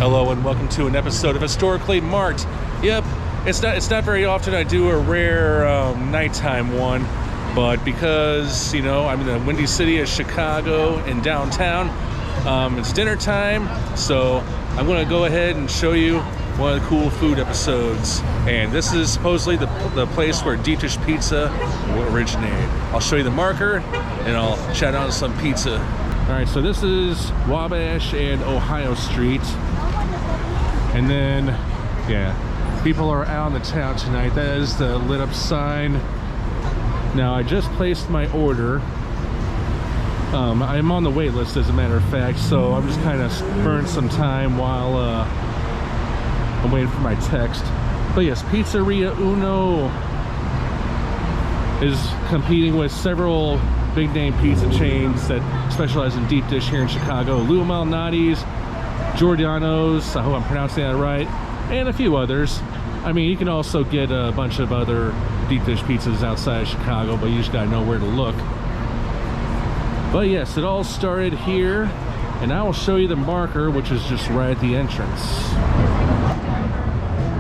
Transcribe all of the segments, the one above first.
Hello and welcome to an episode of Historically Marked. Yep, it's not very often I do a rare nighttime one, but because I'm in the windy city of Chicago in downtown, it's dinner time, so I'm gonna go ahead and show you one of the cool food episodes. And this is supposedly the place where deep dish pizza originated. I'll show you the marker and I'll chat on some pizza. All right, so this is Wabash and Ohio Street. And then, yeah, people are out in the town tonight. That is the lit up sign. Now, I just placed my order. I'm on the wait list, as a matter of fact, so I'm just kind of burning some time while I'm waiting for my text. But yes, Pizzeria Uno is competing with several big name pizza chains that specialize in deep dish here in Chicago. Lou Malnati's, Giordano's, I hope I'm pronouncing that right, and a few others. I mean, you can also get a bunch of other deep dish pizzas outside of Chicago, but you just gotta know where to look. But yes, it all started here, and I will show you the marker, which is just right at the entrance.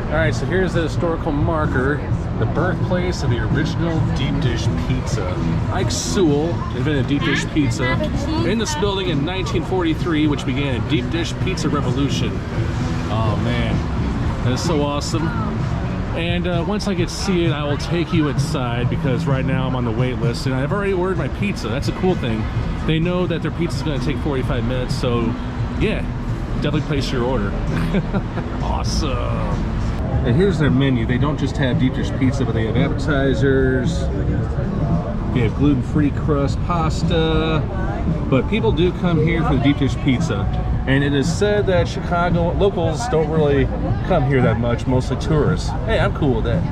All right, so here's the historical marker, the birthplace of the original deep dish pizza. Ike Sewell invented deep dish pizza in this building in 1943, which began a deep dish pizza revolution. Oh man, that is so awesome. And once I get seated, I will take you inside, because right now I'm on the wait list and I've already ordered my pizza. That's a cool thing. They know that their pizza is going to take 45 minutes, so yeah, definitely place your order. Awesome. And here's their menu. They don't just have deep dish pizza, but they have appetizers. They have gluten-free crust pasta. But people do come here for the deep dish pizza. And it is said that Chicago locals don't really come here that much, mostly tourists. Hey, I'm cool with that.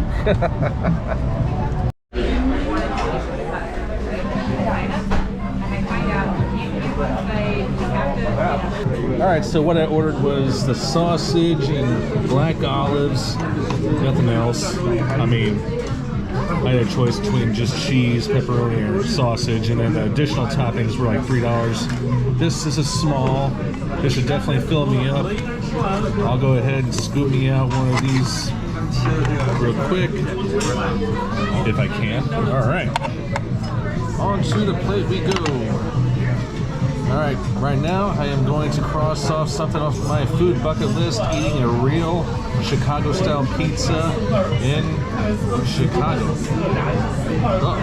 All right, so what I ordered was the sausage and black olives, nothing else. I mean, I had a choice between just cheese, pepperoni, or sausage, and then the additional toppings were like $3. This is a small. This should definitely fill me up. I'll go ahead and scoop me out one of these real quick, if I can. All right, on to the plate we go. All right, right now I am going to cross off something off my food bucket list, eating a real Chicago-style pizza in Chicago. Uh-oh.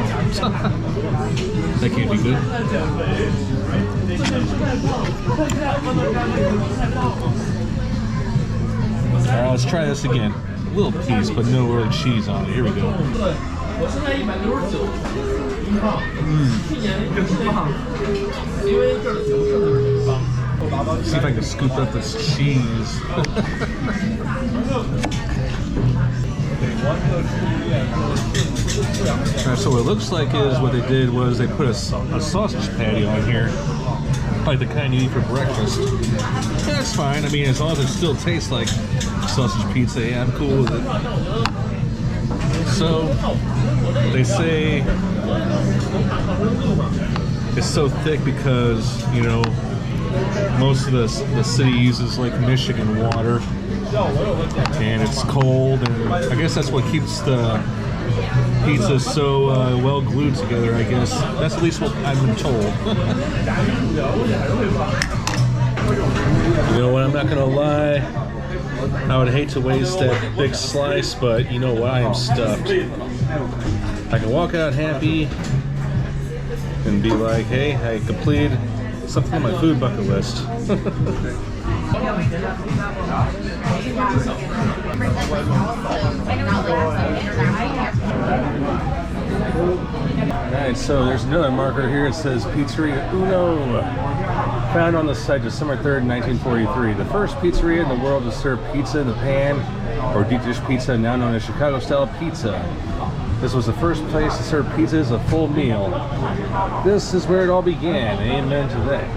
That can't be good. All right, let's try this again. A little piece, but no real cheese on it. Here we go. See if I can scoop up this cheese. Alright, so what it looks like is what they did was they put a sausage patty on here, like the kind you eat for breakfast. Yeah, that's fine. I mean, as long as it still tastes like sausage pizza, yeah, I'm cool with it. So they say it's so thick because, most of the city uses Lake Michigan water, and it's cold, and I guess that's what keeps the pizza so well glued together, I guess. That's at least what I've been told. You know what, I'm not gonna lie, I would hate to waste that big slice, but you know what, I am stuffed. I can walk out happy and be like, hey, I completed something on my food bucket list. Alright, so there's another marker here. It says Pizzeria Uno. Found on the site December 3rd, 1943. The first pizzeria in the world to serve pizza in the pan, or deep dish pizza, now known as Chicago-style pizza. This was the first place to serve pizza as a full meal. This is where it all began. Amen to that.